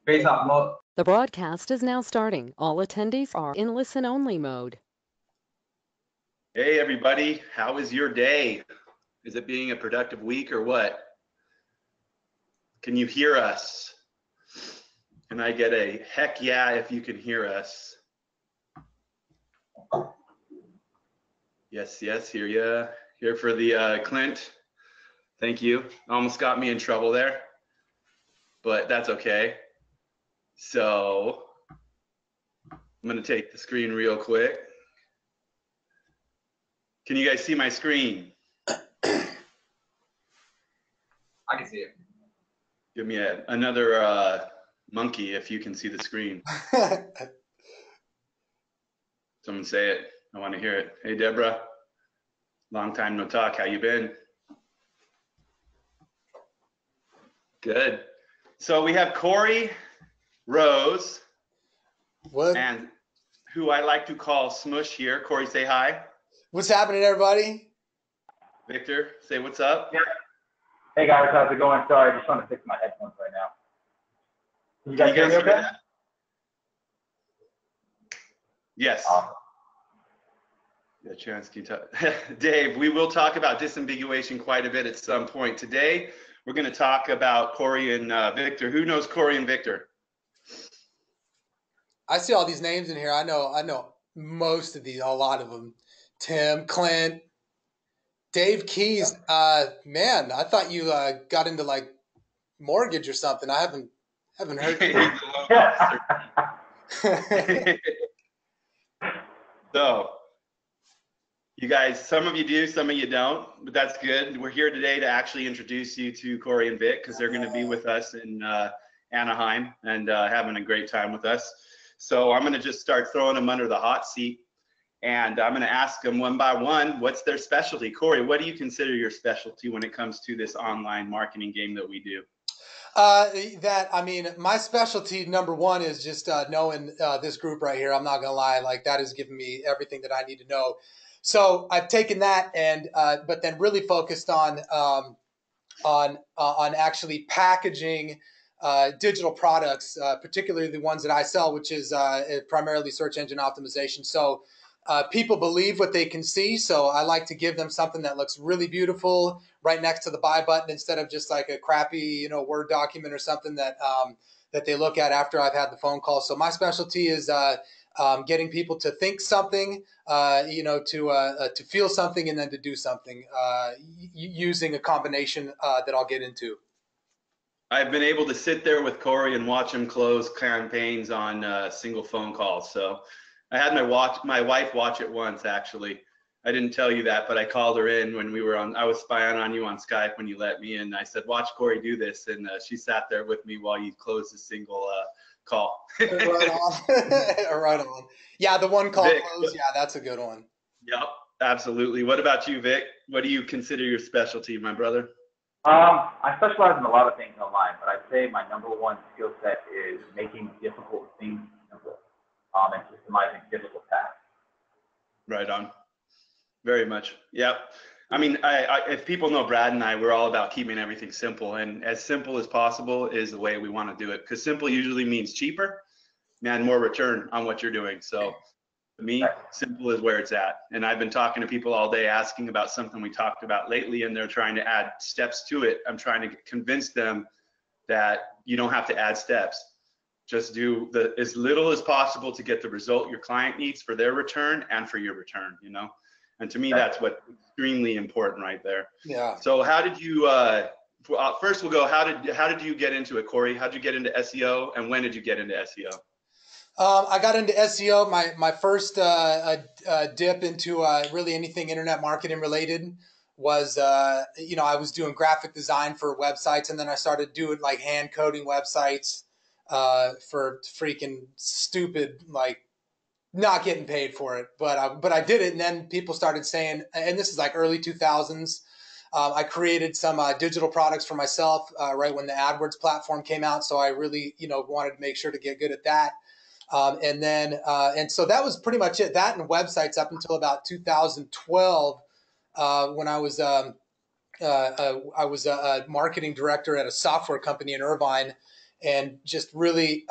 based off most. The broadcast is now starting. All attendees are in listen-only mode. Hey everybody, how is your day? Is it being a productive week or what? Can you hear us? Can I get a heck yeah if you can hear us? Yes, hear ya. Here for the Clint. Thank you. Almost got me in trouble there, but that's okay. So I'm gonna take the screen real quick. Can you guys see my screen? I can see it. Give me another monkey if you can see the screen. Someone say it. I want to hear it. Hey, Deborah. Long time no talk. How you been? Good. So we have Corey Rose, and who I like to call Smush here. Corey, say hi. What's happening, everybody? Victor, say what's up. Yeah. Hey guys, how's it going? Sorry, I just want to fix my headphones right now. Can you guys hear me okay? That? Yes. Awesome. Yeah, chance can talk. Dave, we will talk about disambiguation quite a bit at some point. Today, we're going to talk about Corey and Victor. Who knows Corey and Victor? I see all these names in here. I know most of these, a lot of them. Tim, Clint, Dave Keys. Man, I thought you got into like mortgage or something. I haven't heard. So, you guys, some of you do, some of you don't, but that's good. We're here today to actually introduce you to Corey and Vic because they're going to be with us in Anaheim and having a great time with us. So I'm going to just start throwing them under the hot seat, and I'm going to ask them one by one, what's their specialty? Corey, what do you consider your specialty when it comes to this online marketing game that we do? My specialty, number one, is just knowing this group right here. I'm not going to lie. Like, that has given me everything that I need to know. So I've taken that and, but then really focused on actually packaging digital products, particularly the ones that I sell, which is primarily search engine optimization. So people believe what they can see. So I like to give them something that looks really beautiful right next to the buy button instead of just like a crappy, Word document or something that that they look at after I've had the phone call. So my specialty is getting people to think something, to feel something, and then to do something using a combination that I'll get into. I've been able to sit there with Corey and watch him close campaigns on single phone calls. So I had my wife watch it once, actually. I didn't tell you that, but I called her in when I was spying on you on Skype when you let me in. I said, watch Corey do this. And she sat there with me while you closed a single call. Right on. Right on. Yeah, the one call Vic, close. Yeah, that's a good one. Yep, absolutely. What about you, Vic? What do you consider your specialty, my brother? I specialize in a lot of things online, but I'd say my number one skill set is making difficult things simple and systemizing difficult tasks. Right on. Very much. Yep. I mean, if people know Brad and I, we're all about keeping everything simple, and as simple as possible is the way we want to do it, because simple usually means cheaper and more return on what you're doing. So to me, simple is where it's at. And I've been talking to people all day asking about something we talked about lately, and they're trying to add steps to it. I'm trying to convince them that you don't have to add steps. Just do as little as possible to get the result your client needs for their return and for your return, And to me, that's what's extremely important right there. Yeah. So how did you, first we'll go, how did you get into it, Corey? How did you get into SEO, and when did you get into SEO? I got into SEO. My first dip into really anything internet marketing related was, I was doing graphic design for websites, and then I started doing like hand coding websites for freaking stupid, like not getting paid for it. But I did it, and then people started saying, and this is like early 2000s. I created some digital products for myself right when the AdWords platform came out. So I really, wanted to make sure to get good at that. And so that was pretty much it. That and websites up until about 2012 when I was I was a marketing director at a software company in Irvine, and just really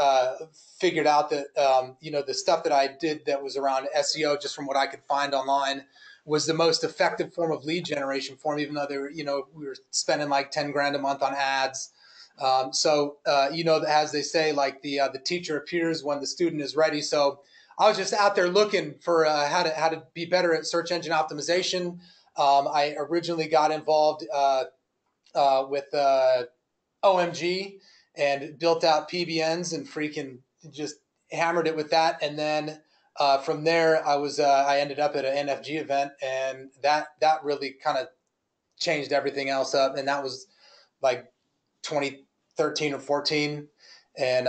figured out that the stuff that I did that was around SEO, just from what I could find online, was the most effective form of lead generation for me. Even though they were, we were spending like 10 grand a month on ads. As they say, like the teacher appears when the student is ready. So I was just out there looking for how to be better at search engine optimization. I originally got involved with OMG and built out PBNs and freaking just hammered it with that. And then from there, I ended up at an NFG event, and that really kind of changed everything else up. And that was like 2013 or 14, and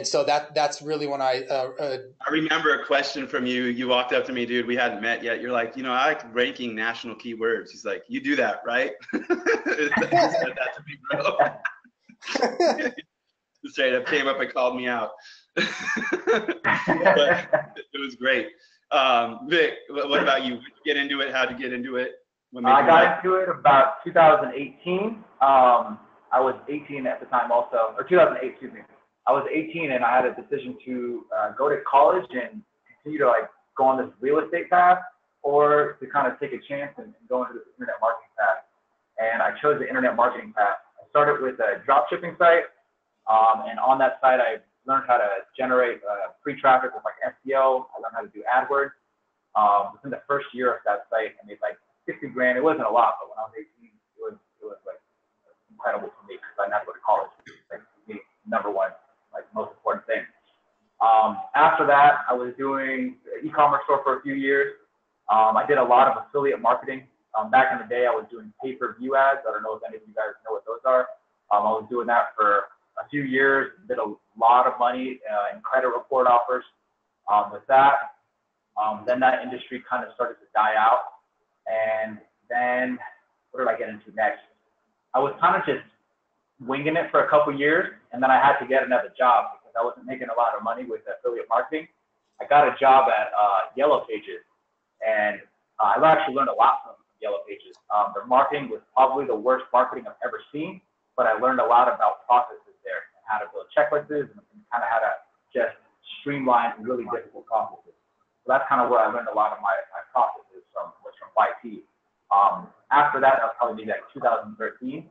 so that's really when I remember a question from you. You walked up to me, dude. We hadn't met yet. You're like, I like ranking national keywords. He's like, you do that, right? You said that to me, bro. Straight up came up and called me out. But it was great. Vic, what about you? When did you get into it? How'd you get into it? I got into it about 2018. I was 18 at the time also, or 2008, excuse me. I was 18 and I had a decision to go to college and continue to go on this real estate path, or to kind of take a chance and go into the internet marketing path. And I chose the internet marketing path. I started with a drop shipping site, and on that site I learned how to generate free traffic with SEO. I learned how to do AdWords. Within the first year of that site, I made 60 grand. It wasn't a lot, but when I was 18, it was incredible for me, because I didn't have to go to college. The number one, most important thing. After that, I was doing the e-commerce store for a few years. I did a lot of affiliate marketing. Back in the day, I was doing pay-per-view ads. I don't know if any of you guys know what those are. I was doing that for a few years, did a lot of money in credit report offers with that. Then that industry kind of started to die out. And then what did I get into next? I was kind of just winging it for a couple years, and then I had to get another job because I wasn't making a lot of money with affiliate marketing. I got a job at Yellow Pages, and I actually learned a lot from Yellow Pages. Their marketing was probably the worst marketing I've ever seen, but I learned a lot about processes there, and how to build checklists, and kind of how to just streamline really difficult processes. So that's kind of where I learned a lot of my processes from YT. After that was probably maybe 2013.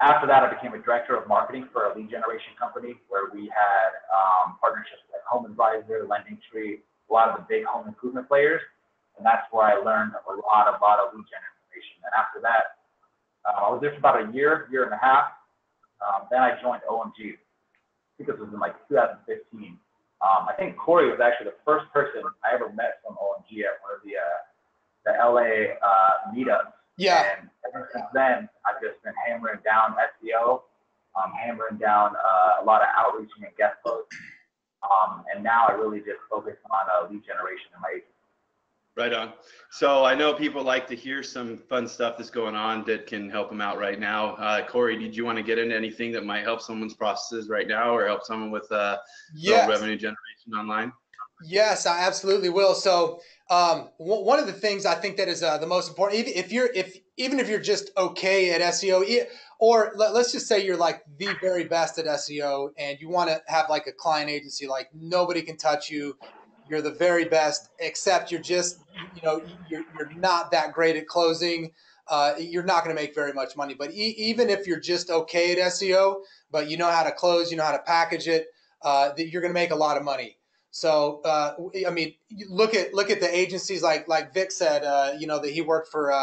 After that, I became a director of marketing for a lead generation company where we had partnerships with Home Advisor, Lending Tree, a lot of the big home improvement players. And that's where I learned a lot of lead gen information. And after that, I was there for about a year and a half. Then I joined OMG. I think this was in 2015. I think Corey was actually the first person I ever met from OMG at one of the LA meetups. Yeah. And ever since then, I've just been hammering down SEO, hammering down a lot of outreaching and guest posts. And now I really just focus on lead generation in my agency. Right on. So I know people like to hear some fun stuff that's going on that can help them out right now. Corey, did you want to get into anything that might help someone's processes right now, or help someone with revenue generation online? Yes, I absolutely will. So one of the things I think that is the most important, even if you're just okay at SEO, or let's just say you're the very best at SEO, and you want to have a client agency, nobody can touch you. You're the very best, except you're just, you're not that great at closing. You're not going to make very much money. But even if you're just okay at SEO, but you know how to close, you know how to package it, you're going to make a lot of money. So, look at the agencies like Vic said, that he worked for,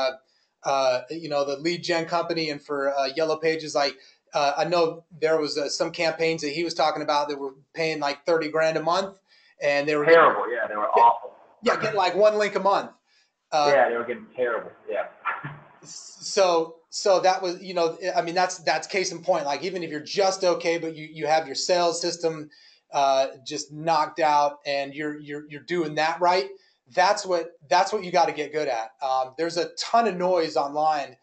the lead gen company, and for Yellow Pages. I know there was some campaigns that he was talking about that were paying 30 grand a month. And they were terrible. They were awful. Yeah, getting one link a month. They were getting terrible. Yeah. So that was, that's case in point. Even if you're just okay, but you have your sales system just knocked out, and you're doing that right, that's what you got to get good at. There's a ton of noise online.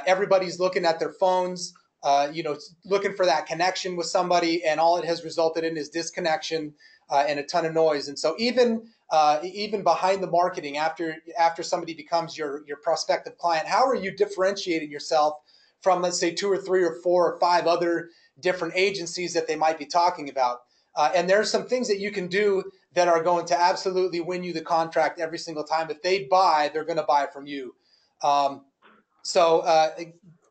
Everybody's looking at their phones. looking for that connection with somebody, and all it has resulted in is disconnection and a ton of noise. And so even behind the marketing, after somebody becomes your prospective client, how are you differentiating yourself from, let's say, 2 or 3 or 4 or 5 other different agencies that they might be talking about? And there's some things that you can do that are going to absolutely win you the contract every single time. If they buy, they're going to buy from you. I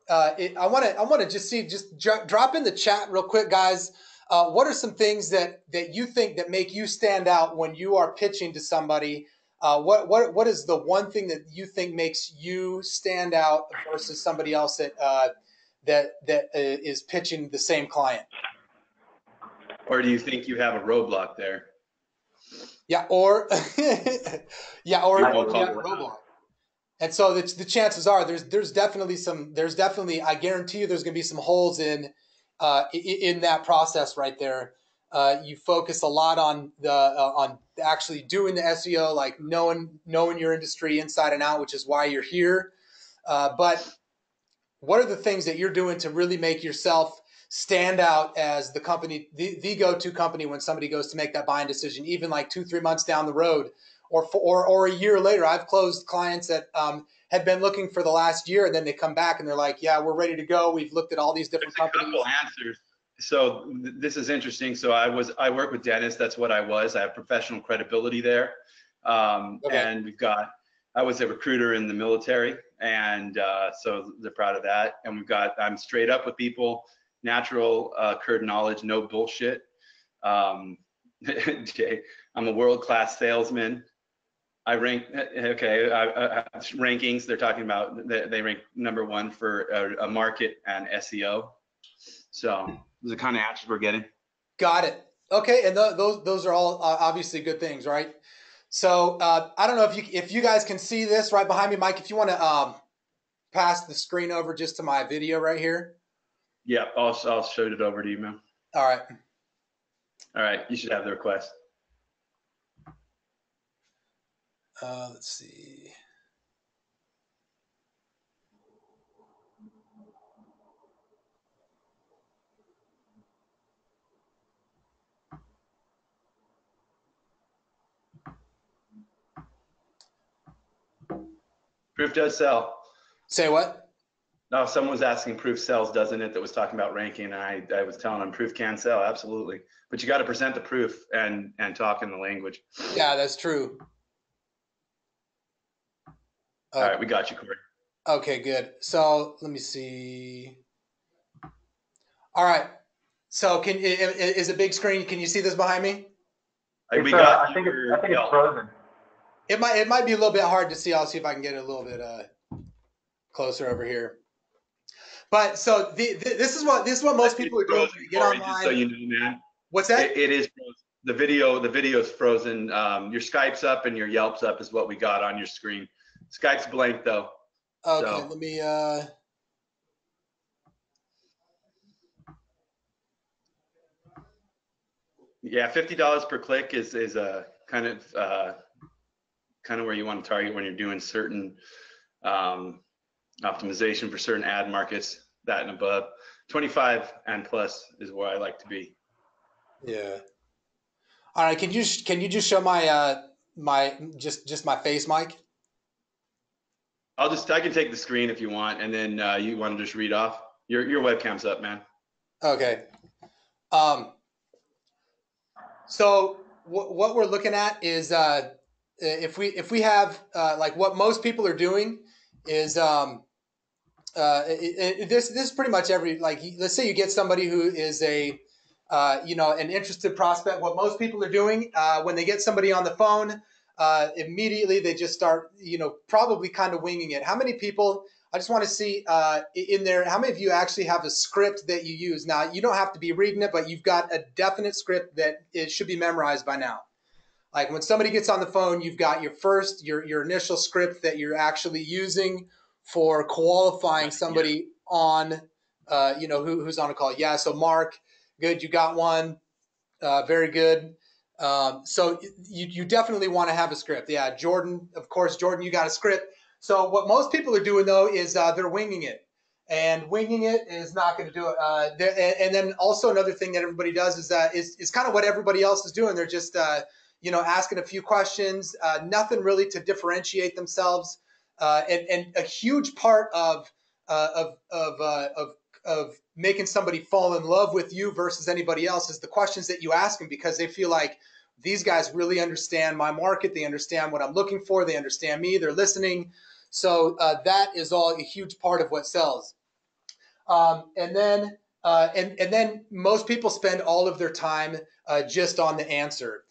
want to just drop in the chat real quick, guys. What are some things that you think that make you stand out when you are pitching to somebody? What is the one thing that you think makes you stand out versus somebody else that is pitching the same client? Or do you think you have a roadblock there? Yeah, or roadblock. And so the chances are there's definitely I guarantee you there's going to be some holes in that process right there. You focus a lot on on actually doing the SEO, like knowing your industry inside and out, which is why you're here. But what are the things that you're doing to really make yourself stand out as the company, the go-to company when somebody goes to make that buying decision, even like 2-3 months down the road, or a year later? I've closed clients that had been looking for the last year, and then they come back and they're like, "Yeah, we're ready to go. We've looked at all these different companies." There's a couple answers. So this is interesting. So I work with dentists. That's what I was. I have professional credibility there, Okay. and I was a recruiter in the military, and so they're proud of that. And I'm straight up with people, natural curd knowledge, no bullshit. Jay, I'm a world-class salesman. I rank, rankings, they're talking about, they rank #1 for a market and SEO. So those are the kind of answers we're getting. Got it. Okay, and those are all obviously good things, right? So I don't know if you guys can see this right behind me, Mike. If you want to pass the screen over just to my video right here. Yeah, I'll show it over to you, man. All right. All right, you should have the request. Let's see. Proof does sell. Say what? No, someone was asking proof sells, doesn't it? That was talking about ranking, and I was telling them proof can sell, absolutely. But you got to present the proof and talk in the language. Yeah, that's true. All right, we got you, Corey. Okay, good. So let me see. All right. So is it big screen? Can you see this behind me? I think it's frozen. It might be a little bit hard to see. I'll see if I can get it a little bit closer over here. But so this is what most people are doing when they get online. Just so you know, man. What's that? It is frozen. The video is frozen. Your Skype's up and your Yelp's up is what we got on your screen. Skype's blank though. Okay, so. let me Yeah, $50 per click is a kind of where you want to target when you're doing certain optimization for certain ad markets, that and above. 25 and plus is where I like to be. Yeah. All right. Can you just show my just my face, Mike? I can take the screen if you want, and then you want to just read off. Your webcam's up, man. Okay. So what we're looking at is if we have like what most people are doing is this is pretty much every, like, let's say you get somebody who is an interested prospect. What most people are doing when they get somebody on the phone, immediately they just start probably kind of winging it. How many people, I just want to see in there, how many of you actually have a script that you use? Now, you don't have to be reading it, but you've got a definite script that it should be memorized by now. Like when somebody gets on the phone, you've got your initial script that you're actually using for qualifying somebody on, who's on a call. Yeah, so Mark, good, you got one. Very good. So you definitely want to have a script. Yeah, Jordan, of course, Jordan, you got a script. So what most people are doing though is they're winging it. and winging it is not going to do it. And then also another thing that everybody does is kind of what everybody else is doing. They're just asking a few questions, nothing really to differentiate themselves. And a huge part of making somebody fall in love with you versus anybody else is the questions that you ask them, because they feel like these guys really understand my market. They understand what I'm looking for. They understand me. They're listening. So that is all a huge part of what sells. And then most people spend all of their time just on the answer.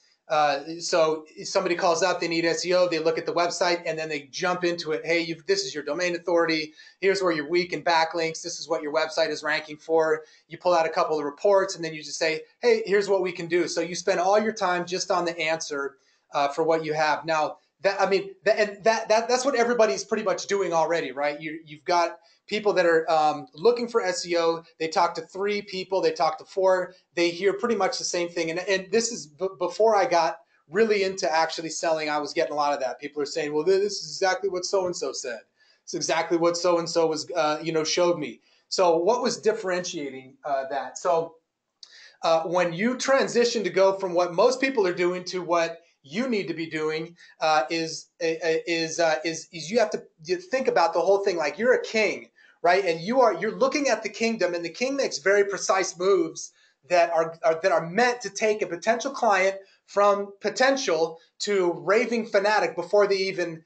So somebody calls up, they need SEO, they look at the website, and then they jump into it. Hey, this is your domain authority. Here's where you're weak in backlinks. This is what your website is ranking for. You pull out a couple of reports, and then you just say, hey, here's what we can do. So you spend all your time just on the answer for what you have. Now, that's what everybody's pretty much doing already, right? You've got people that are looking for SEO. They talk to 3 people, they talk to 4, they hear pretty much the same thing. And this is before I got really into actually selling. I was getting a lot of that. People are saying, well, this is exactly what so-and-so said. It's exactly what so-and-so was, showed me. So what was differentiating that? So when you transition to go from what most people are doing to what you need to be doing is you have to think about the whole thing like you're a king, right? And you're looking at the kingdom, and the king makes very precise moves that are meant to take a potential client from potential to raving fanatic before you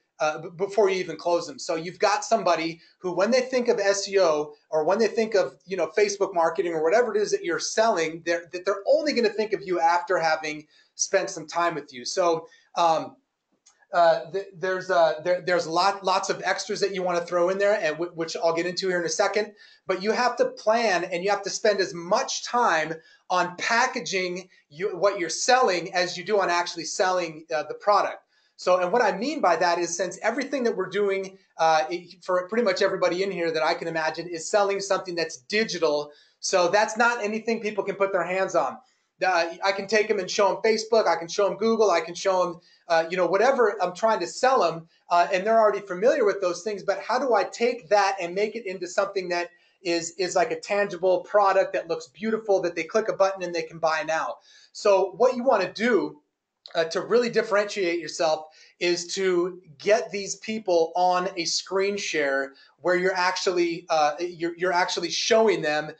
even close them. So you've got somebody who, when they think of SEO or when they think of Facebook marketing or whatever it is that you're selling, they're only going to think of you after having spent some time with you. So there's lots of extras that you want to throw in there, and which I'll get into here in a second. But you have to plan, and you have to spend as much time on packaging what you're selling as you do on actually selling the product. So, and what I mean by that is, since everything that we're doing for pretty much everybody in here that I can imagine is selling something that's digital, so that's not anything people can put their hands on. I can take them and show them Facebook. I can show them Google. I can show them, whatever I'm trying to sell them, and they're already familiar with those things. But how do I take that and make it into something that is like a tangible product that looks beautiful, that they click a button and they can buy now? So what you want to do to really differentiate yourself is to get these people on a screen share where you're actually showing them.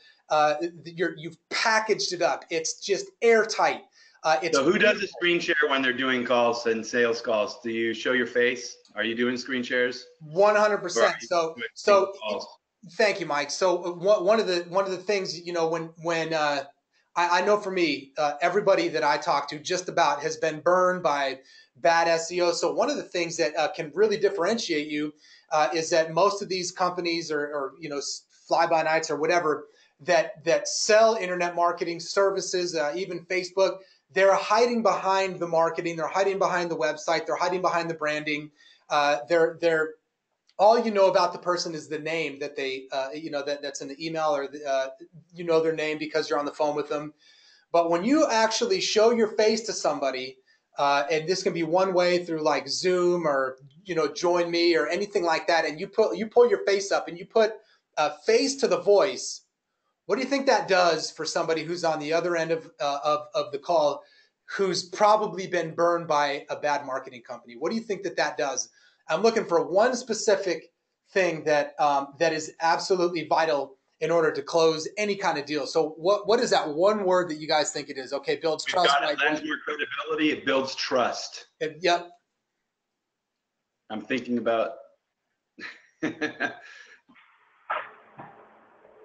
You've packaged it up. It's just airtight. So who does a screen share when they're doing calls and sales calls? Do you show your face? Are you doing screen shares? 100%. So thank you, Mike. So one of the things, when I know for me, everybody that I talk to just about has been burned by bad SEO. So one of the things that can really differentiate you is that most of these companies or fly-by-nights or whatever that sell internet marketing services, even Facebook, they're hiding behind the marketing, they're hiding behind the website, they're hiding behind the branding. They're all you know about the person is the name that they, that's in the email, or their name because you're on the phone with them. But when you actually show your face to somebody, and this can be one way through like Zoom or Join Me or anything like that, and you pull your face up and you put a face to the voice. What do you think that does for somebody who's on the other end of the call, who's probably been burned by a bad marketing company? What do you think that does? I'm looking for one specific thing that is absolutely vital in order to close any kind of deal. So what is that one word that you guys think it is? Okay, builds trust. It lends more credibility. It builds trust. Yep. I'm thinking about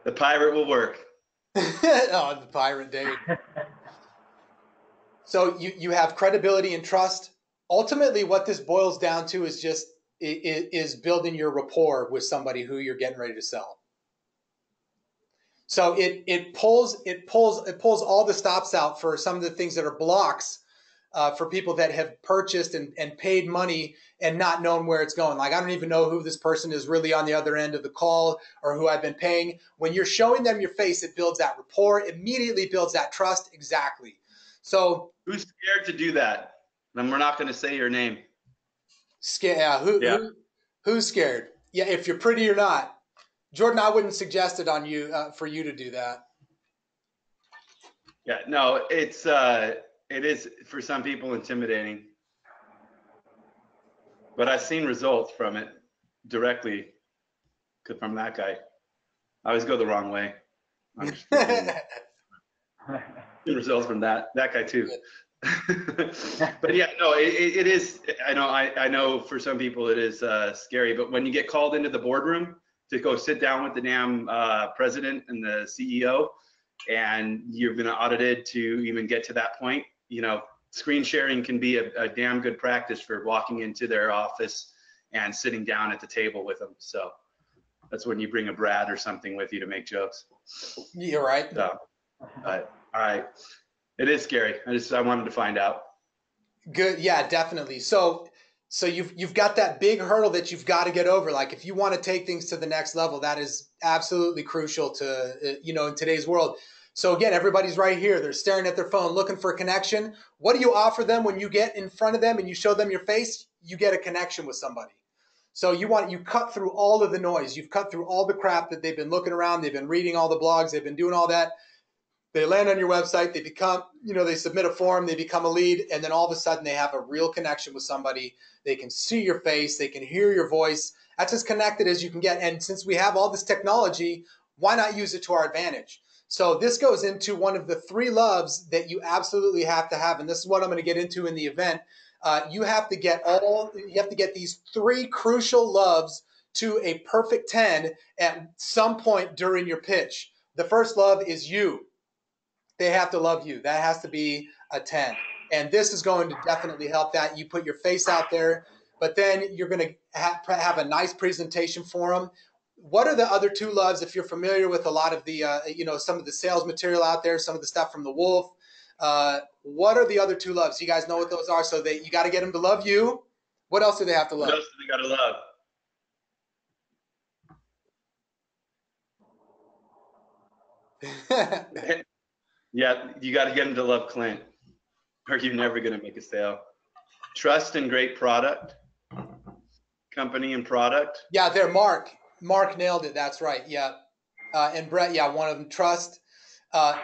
the pirate will work. Oh, the pirate Dave. So you have credibility and trust. Ultimately, what this boils down to is building your rapport with somebody who you're getting ready to sell. So it pulls all the stops out for some of the things that are blocks for people that have purchased and paid money and not known where it's going. Like, I don't even know who this person is really on the other end of the call or who I've been paying. When you're showing them your face, it builds that rapport, immediately builds that trust. Exactly. So who's scared to do that? And we're not going to say your name. Scared? Who's scared? Yeah, if you're pretty or not. Jordan, I wouldn't suggest it on you for you to do that. Yeah, no, it is for some people intimidating, but I've seen results from it directly from that guy. I always go the wrong way. I'm just freaking results from that guy too. But yeah, no, it is. I know for some people it is scary, but when you get called into the boardroom to go sit down with the damn president and the CEO, and you've been audited to even get to that point, screen sharing can be a damn good practice for walking into their office and sitting down at the table with them. So that's when you bring a Brad or something with you to make jokes. You're right. So, but all right, it is scary. I wanted to find out. Good. Yeah, definitely. So you've got that big hurdle that you've got to get over. Like if you want to take things to the next level, that is absolutely crucial to, in today's world. So again, everybody's right here. They're staring at their phone, looking for a connection. What do you offer them when you get in front of them and you show them your face? You get a connection with somebody. So you cut through all of the noise. You've cut through all the crap that they've been looking around. They've been reading all the blogs. They've been doing all that. They land on your website, they become, they submit a form, they become a lead, and then all of a sudden they have a real connection with somebody. They can see your face, they can hear your voice. That's as connected as you can get. And since we have all this technology, why not use it to our advantage? So this goes into one of the 3 loves that you absolutely have to have. And this is what I'm going to get into in the event. You have to get these 3 crucial loves to a perfect 10 at some point during your pitch. The first love is you. They have to love you. That has to be a 10. And this is going to definitely help that. You put your face out there, but then you're going to have a nice presentation for them. What are the other 2 loves? If you're familiar with a lot of the, some of the sales material out there, some of the stuff from the Wolf, what are the other 2 loves? You guys know what those are. So you got to get them to love you. What else do they have to love? What else do they got to love? Yeah, you got to get them to love Clint, or you're never going to make a sale. Trust and great product, company and product. Yeah, they're Mark. Mark nailed it. That's right. Yeah. And Brett, yeah, one of them, trust.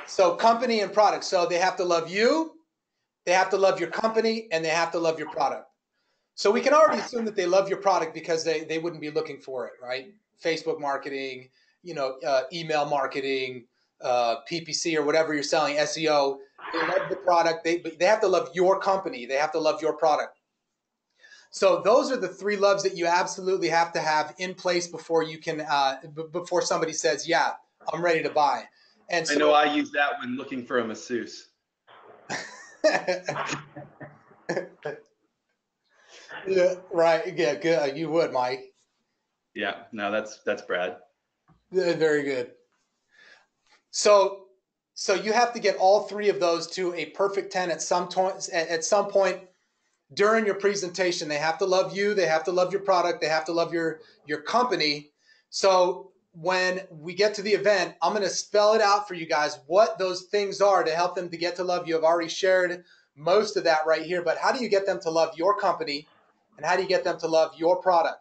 So company and product. So they have to love you, they have to love your company, and they have to love your product. So we can already assume that they love your product because they wouldn't be looking for it, right? Facebook marketing, email marketing, PPC or whatever you're selling, SEO. They love the product. They have to love your company. They have to love your product. So those are the 3 loves that you absolutely have to have in place before you can, before somebody says, yeah, I'm ready to buy. And so, I know I use that when looking for a masseuse. Yeah, right. Yeah, good. You would, Mike. Yeah, no, that's Brad. Very good. So you have to get all 3 of those to a perfect 10 at some point during your presentation. They have to love you, they have to love your product, they have to love your company. So when we get to the event, I'm going to spell it out for you guys what those things are to help them to get to love you. I've already shared most of that right here, but how do you get them to love your company and how do you get them to love your product?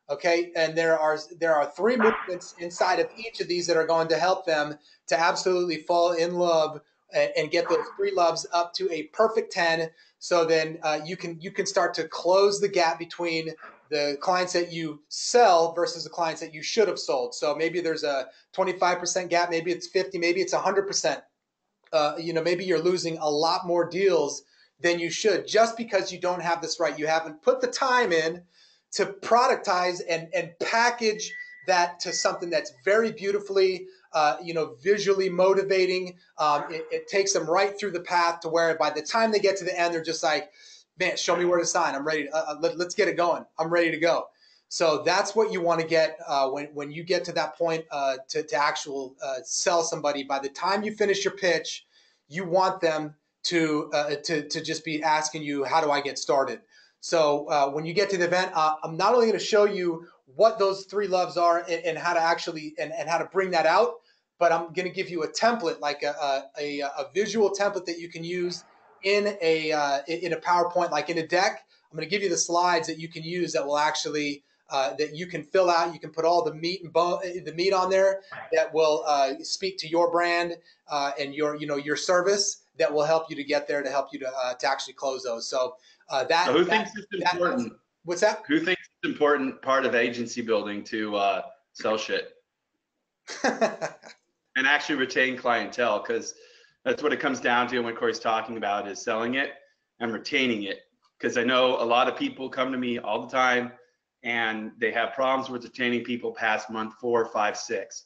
Okay, and there are 3 movements inside of each of these that are going to help them to absolutely fall in love and get those 3 loves up to a perfect 10. So then you can start to close the gap between the clients that you sell versus the clients that you should have sold. So maybe there's a 25% gap, maybe it's 50, maybe it's 100%. Maybe you're losing a lot more deals than you should just because you don't have this right. You haven't put the time in to productize and package that to something that's very beautifully, visually motivating. It takes them right through the path to where by the time they get to the end, they're just like, man, show me where to sign. I'm ready. Let's get it going. I'm ready to go. So that's what you want to get when you get to that point to actual sell somebody. By the time you finish your pitch, you want them to just be asking you, how do I get started? So when you get to the event, I'm not only going to show you what those 3 loves are and how to actually and how to bring that out, but I'm going to give you a template, like a visual template that you can use in a PowerPoint, like in a deck. I'm going to give you the slides that you can use that will actually that you can fill out. You can put all the meat and the meat on there that will speak to your brand and your service that will help you to get there, to help you to actually close those. So So who thinks it's important? What's that? Who thinks it's important part of agency building to sell shit and actually retain clientele? Because that's what it comes down to. And what Corey's talking about is selling it and retaining it. Because I know a lot of people come to me all the time and they have problems with retaining people past month 4, 5, 6.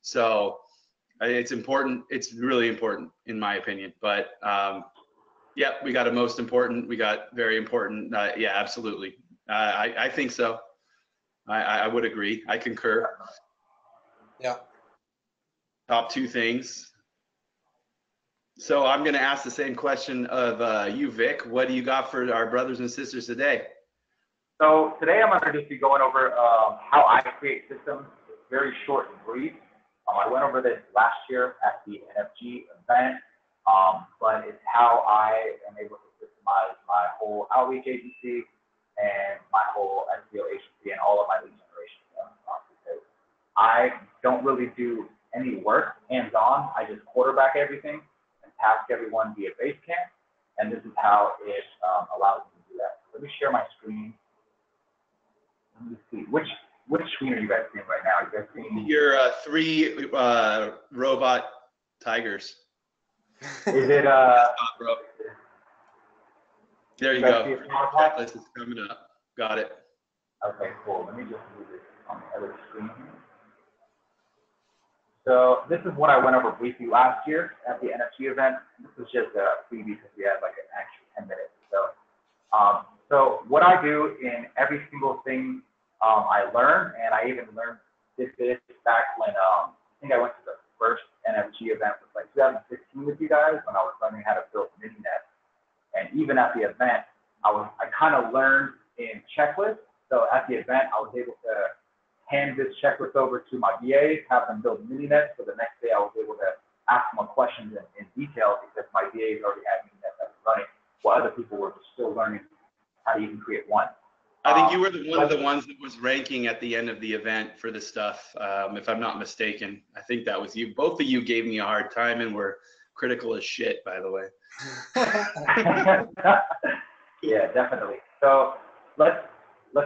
So it's important. It's really important in my opinion. But yeah, we got a most important. We got very important. Yeah, absolutely. I think so. I would agree. I concur. Yeah. Top 2 things. So I'm going to ask the same question of you, Vic. What do you got for our brothers and sisters today? So today I'm going to just be going over how I create systems. It's very short and brief. I went over this last year at the NFG event, but it's how I am able to systemize my whole outreach agency and my whole SEO agency and all of my lead generation stuff. Because I don't really do any work hands-on. I just quarterback everything and task everyone via Basecamp, and this is how it allows me to do that. So let me share my screen. Let me see. Which screen are you guys seeing right now? Are you guys seeing your 3 robot tigers? Is it bro. There you go. Checklist is coming up. Got it. Okay, cool. Let me just move this on the other screen here. So this is what I went over briefly last year at the NFG event. This was just a freebie because we had like an extra 10 minutes. So what I do in every single thing I learn, and I even learned this back when I think I went to the first NFG event, was like 2016 with you guys, when I was learning how to build mini nets. And even at the event, I kind of learned in checklists. So at the event, I was able to hand this checklist over to my VAs, have them build mini nets. So the next day, I was able to ask more questions in detail because my VAs already had mini nets that were running, while other people were still learning how to even create one. I think you were one of the ones that was ranking at the end of the event for this stuff, if I'm not mistaken. I think that was you. Both of you gave me a hard time and were critical as shit, by the way. Yeah, definitely. So let's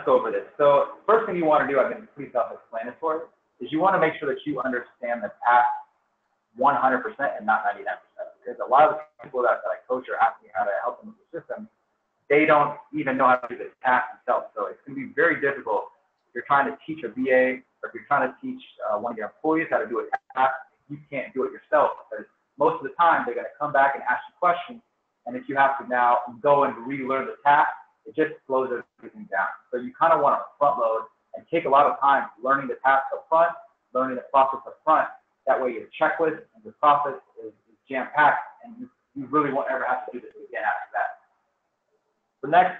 go over this. So first thing you want to do, I've been pretty self-explanatory, is you want to make sure that you understand the task 100% and not 99%. Because a lot of the people that I coach are asking me how to help them with the system, they don't even know how to do the task themselves. So it's going to be very difficult if you're trying to teach a VA or if you're trying to teach one of your employees how to do a task. You can't do it yourself because most of the time they're going to come back and ask you questions. And if you have to now go and relearn the task, it just slows everything down. So you kind of want to front load and take a lot of time learning the task up front, learning the process up front. That way your checklist and your process is jam-packed, and you really won't ever have to do this again after that. So next,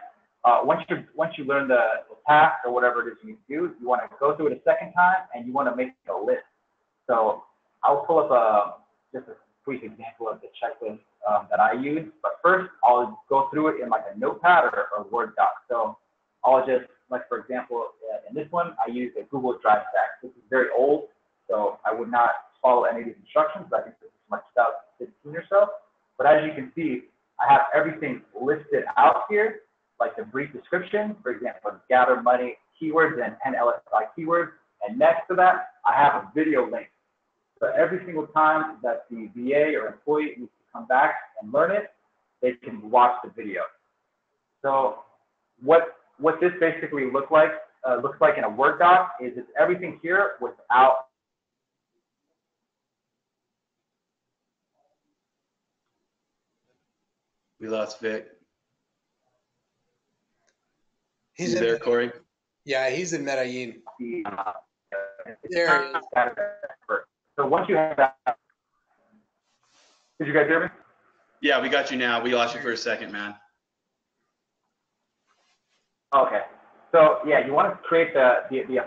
once you learn the task or whatever it is you need to do, you want to go through it a second time and you want to make a list. So I'll pull up just a brief example of the checklist that I use. But first, I'll go through it in like a notepad or a Word doc. So I'll just, like for example, in this one, I use a Google Drive stack. This is very old, so I would not follow any of these instructions. I think this is my 2015 or so. But as you can see, I have everything listed out here, like the brief description, for example, gather money keywords and 10 LSI keywords. And next to that, I have a video link. So every single time that the VA or employee needs to come back and learn it, they can watch the video. So what this basically looks like in a Word doc is it's everything here without. We lost Vic. He's you there, Corey? Yeah, he's in Medellin. There he is. So once you have that, did you guys hear me? Yeah, we got you now. We lost you for a second, man. Okay. So yeah, you want to create the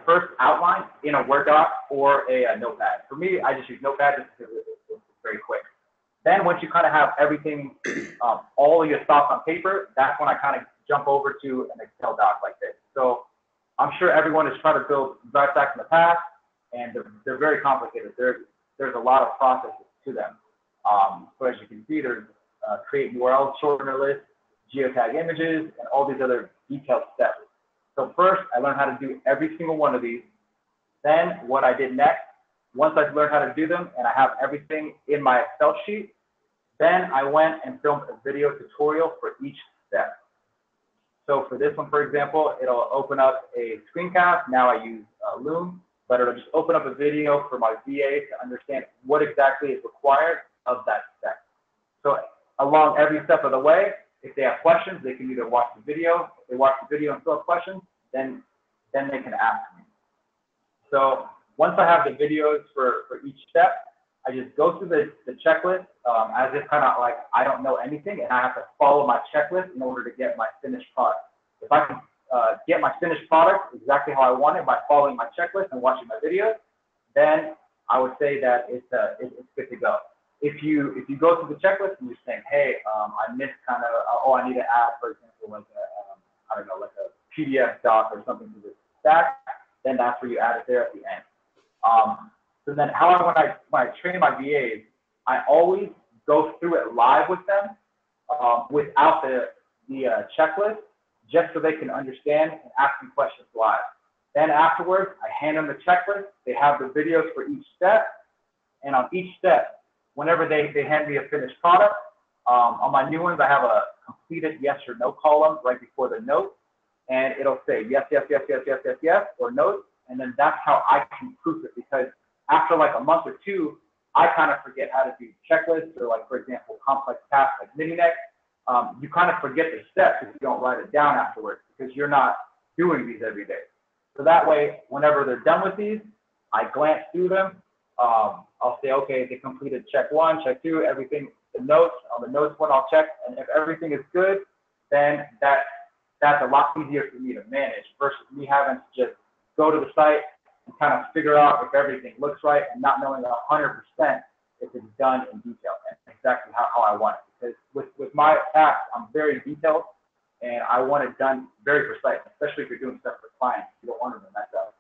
first outline in a Word doc or a notepad. For me, I just use notepad just because it's very quick. Then once you kind of have everything, all of your thoughts on paper, that's when I kind of jump over to an Excel doc like this. So I'm sure everyone has tried to build websites in the past, and they're very complicated. There's a lot of processes to them. So as you can see, there's create URL shortener list, geotag images, and all these other detailed steps. So first, I learned how to do every single one of these. Then what I did next, once I learned how to do them and I have everything in my Excel sheet, then I went and filmed a video tutorial for each step. So for this one, for example, it'll open up a screencast. Now I use Loom, but it'll just open up a video for my VA to understand what exactly is required of that step. So along every step of the way, if they have questions, they can either watch the video. If they watch the video and still have questions, then they can ask me. So once I have the videos for each step, I just go through the checklist as if kind of like I don't know anything, and I have to follow my checklist in order to get my finished product. If I can get my finished product exactly how I want it by following my checklist and watching my videos, then I would say that it's good to go. If you go through the checklist and you're saying, hey, I missed kind of, I need to add, for example, like I don't know, like a PDF doc or something to this stack, then that's where you add it there at the end. So then when I train my VAs, I always go through it live with them without the checklist, just so they can understand and ask me questions live. Then afterwards, I hand them the checklist. They have the videos for each step. And on each step, whenever they hand me a finished product, on my new ones, I have a completed yes or no column right before the note. And it'll say yes, yes, yes, yes, yes, yes, yes, or no. And then that's how I can proof it, because after like a month or two, I kind of forget how to do checklists, or like, for example, complex tasks like mini-neck. You kind of forget the steps if you don't write it down afterwards, because you're not doing these every day. So that way, whenever they're done with these, I glance through them. I'll say, okay, they completed check 1, check 2, everything, the notes, on the notes one, I'll check. And if everything is good, then that's a lot easier for me to manage versus me having to just go to the site and kind of figure out if everything looks right and not knowing 100% if it's done in detail and exactly how I want it. Because with my tasks, I'm very detailed and I want it done very precise, especially if you're doing stuff for clients. You don't want them to mess up.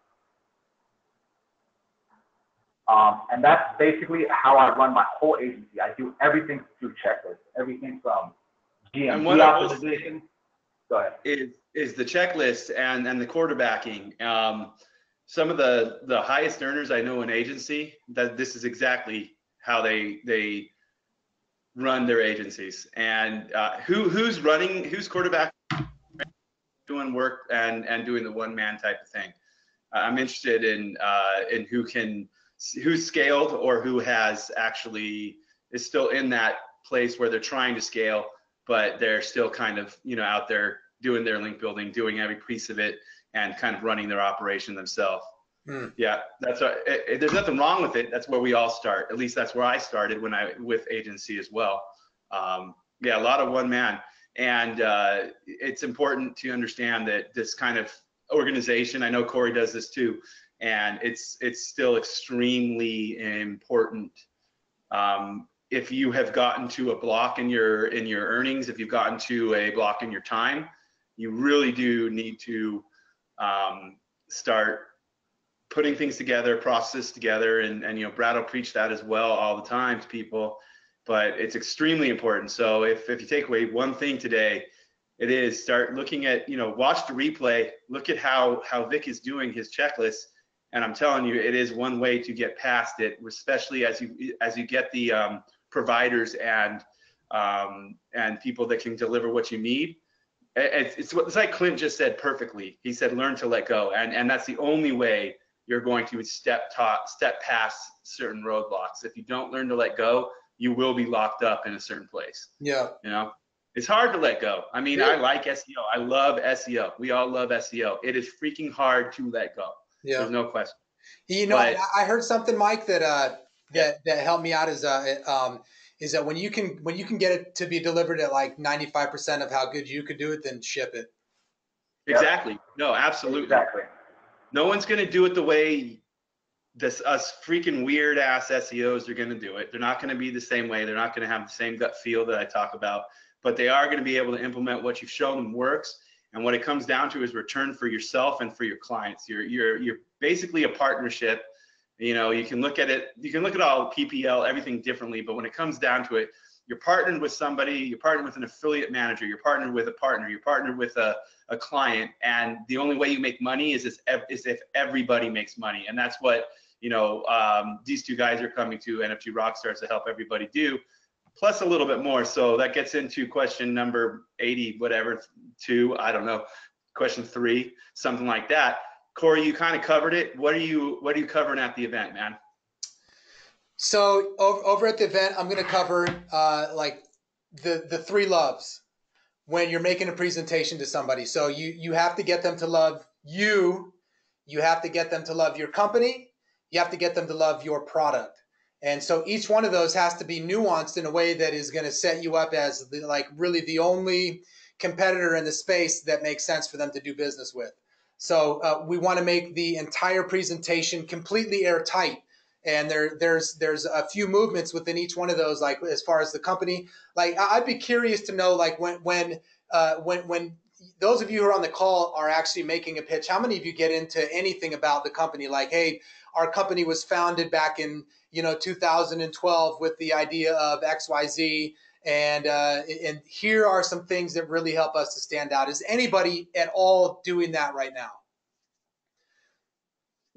And that's basically how I run my whole agency. I do everything through checklists, everything from GMP optimization. Go ahead. Is the checklist and the quarterbacking. Some of the highest earners I know in agency, that this is exactly how they run their agencies. And who's quarterback doing work and doing the one-man type of thing. I'm interested in who's scaled or who has actually is still in that place where they're trying to scale, but they're still kind of, out there doing their link building, doing every piece of it, and kind of running their operation themselves. Yeah, that's there's nothing wrong with it. That's where we all start. At least that's where I started with agency as well. Yeah, a lot of one man, and it's important to understand that this kind of organization. I know Corey does this too, and it's still extremely important. If you have gotten to a block in your earnings, if you've gotten to a block in your time, you really do need to start putting things together, process together, and Brad will preach that as well all the time to people, but it's extremely important. So if you take away one thing today, it is start looking at, watch the replay, look at how Vic is doing his checklist, and I'm telling you, it is one way to get past it, especially as you get the providers and people that can deliver what you need. It's like Clint just said perfectly. He said, learn to let go. And that's the only way you're going to step past certain roadblocks. If you don't learn to let go, you will be locked up in a certain place. Yeah. It's hard to let go. I mean, I like SEO. I love SEO. We all love SEO. It is freaking hard to let go. Yeah. There's no question. But I heard something, Mike, that helped me out is that when you can get it to be delivered at like 95% of how good you could do it, then ship it. Exactly. No, absolutely. Exactly. No one's going to do it the way us freaking weird ass SEOs are going to do it. They're not going to be the same way. They're not going to have the same gut feel that I talk about, but they are going to be able to implement what you've shown them works. And what it comes down to is return for yourself and for your clients. You're basically a partnership. You know, you can look at it, you can look at all PPL, everything differently, but when it comes down to it, you're partnered with somebody, you're partnered with an affiliate manager, you're partnered with a partner, you're partnered with a client, and the only way you make money is if everybody makes money. And that's what, you know, these two guys are coming to NFG Rockstars to help everybody do, plus a little bit more. So that gets into question number 80, whatever, 2, I don't know, question 3, something like that. Corey, you kind of covered it. What are you covering at the event, man? So over at the event, I'm going to cover like the 3 loves when you're making a presentation to somebody. So you have to get them to love you. You have to get them to love your company. You have to get them to love your product. And so each one of those has to be nuanced in a way that is going to set you up as like really the only competitor in the space that makes sense for them to do business with. So we want to make the entire presentation completely airtight. And there's a few movements within each one of those, like as far as the company. Like I'd be curious to know, like when those of you who are on the call are actually making a pitch, how many of you get into anything about the company? Like, hey, our company was founded back in 2012 with the idea of XYZ, and here are some things that really help us to stand out. Is anybody at all doing that right now?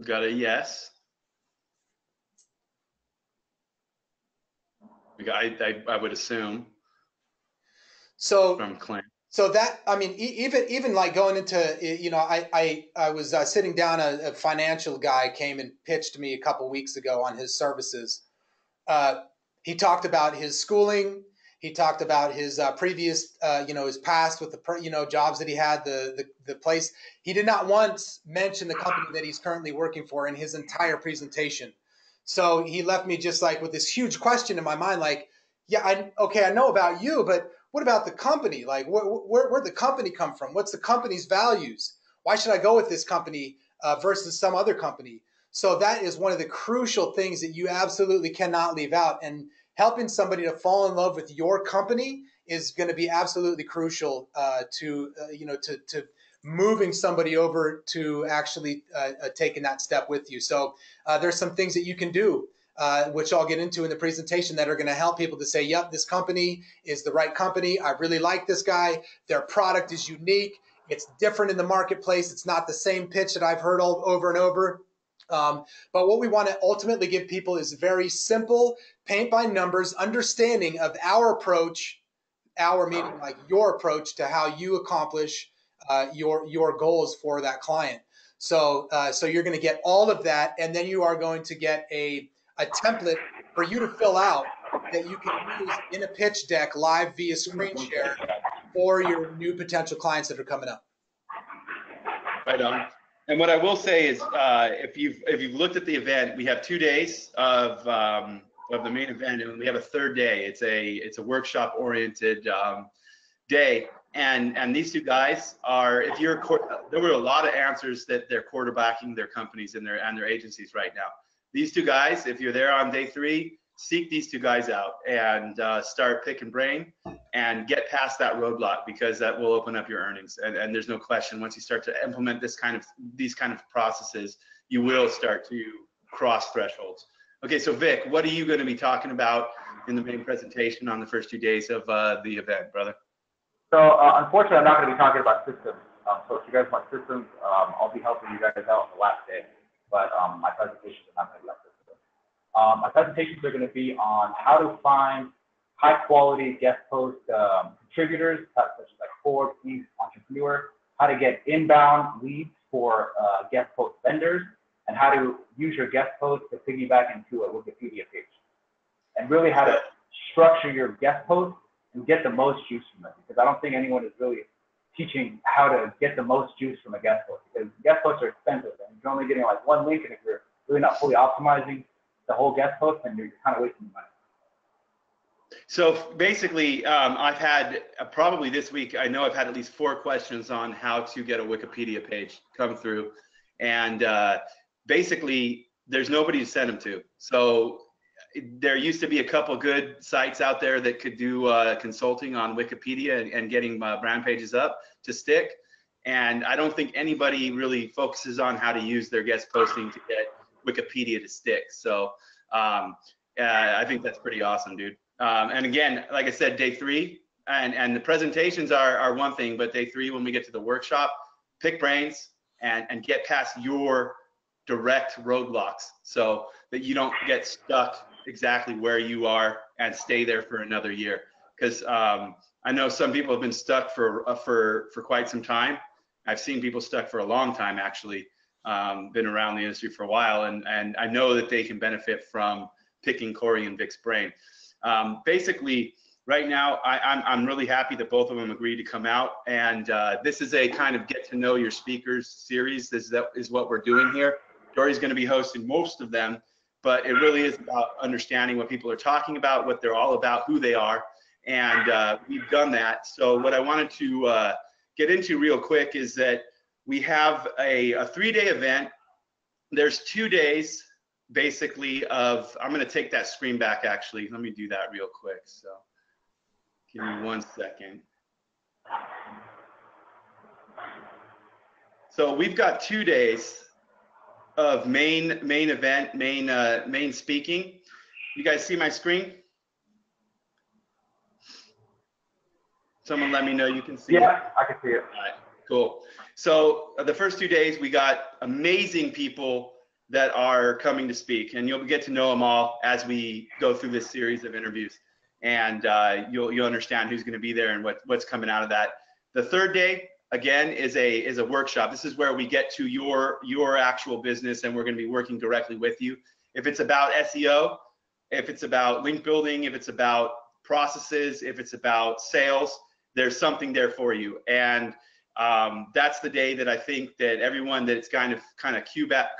Got a yes. I would assume. So from Clint. So that, I mean, even like going into, I was sitting down, a financial guy came and pitched me a couple weeks ago on his services. He talked about his schooling. He talked about his previous, his past with the, jobs that he had, the place. He did not once mention the company that he's currently working for in his entire presentation. So he left me just like with this huge question in my mind, like, yeah, I know about you, but what about the company? Like, where'd the company come from? What's the company's values? Why should I go with this company versus some other company? So that is one of the crucial things that you absolutely cannot leave out. And helping somebody to fall in love with your company is going to be absolutely crucial to moving somebody over to actually taking that step with you. So there's some things that you can do, which I'll get into in the presentation, that are going to help people to say, yep, this company is the right company. I really like this guy. Their product is unique. It's different in the marketplace. It's not the same pitch that I've heard all over and over. But what we want to ultimately give people is very simple, paint by numbers understanding of our approach, our meaning like your approach to how you accomplish your goals for that client. So you're going to get all of that, and then you are going to get a template for you to fill out that you can use in a pitch deck live via screen share for your new potential clients that are coming up. Right on. And what I will say is, if you've looked at the event, we have 2 days of the main event, and we have a third day. It's a workshop oriented day, and these 2 guys are, there were a lot of answers that they're quarterbacking their companies and their agencies right now. These 2 guys, if you're there on day 3, seek these 2 guys out and start picking brain and get past that roadblock, because that will open up your earnings. And there's no question, once you start to implement these kind of processes, you will start to cross thresholds. Okay, so Vic, what are you going to be talking about in the main presentation on the first 2 days of the event, brother? So unfortunately, I'm not going to be talking about systems. So if you guys want systems, I'll be helping you guys out on the last day. But my presentations are not going to be on systems. My presentations are going to be on how to find high quality guest post contributors, such as like Forbes, Inc., Entrepreneur, how to get inbound leads for guest post vendors, and how to use your guest post to piggyback into a Wikipedia page, and really how to structure your guest post and get the most juice from it. Because I don't think anyone is really teaching how to get the most juice from a guest post, because guest posts are expensive, and you're only getting like one link, and if you're really not fully optimizing the whole guest post, then you're kind of wasting money. So basically, I've had probably this week, I know I've had at least 4 questions on how to get a Wikipedia page come through, and basically there's nobody to send them to. So there used to be a couple good sites out there that could do consulting on Wikipedia and getting brand pages up to stick. And I don't think anybody really focuses on how to use their guest posting to get Wikipedia to stick. So I think that's pretty awesome, dude. And again, like I said, day 3 and the presentations are one thing, but day 3, when we get to the workshop, pick brains and get past your direct roadblocks so that you don't get stuck exactly where you are and stay there for another year. Because I know some people have been stuck for quite some time. I've seen people stuck for a long time, actually, been around the industry for a while, and I know that they can benefit from picking Corey and Vic's brain. Basically, right now, I'm really happy that both of them agreed to come out, and this is a kind of get to know your speakers series. That is what we're doing here. Dory's going to be hosting most of them, but it really is about understanding what people are talking about, what they're all about, who they are, and we've done that. So what I wanted to get into real quick is that we have a 3-day event. There's 2 days basically of, I'm going to take that screen back actually. Let me do that real quick. So give me 1 second. So we've got 2 days of main event, main speaking. You guys see my screen? Someone let me know you can see it. Yeah, I can see it. All right, cool. So the first 2 days, we got amazing people that are coming to speak, and you'll get to know them all as we go through this series of interviews, and you'll understand who's going to be there and what's coming out of that. The 3rd day, again, is a workshop. This is where we get to your actual business, and we're going to be working directly with you. If it's about SEO, if it's about link building, if it's about processes, if it's about sales, there's something there for you. And that's the day that I think that everyone that's kind of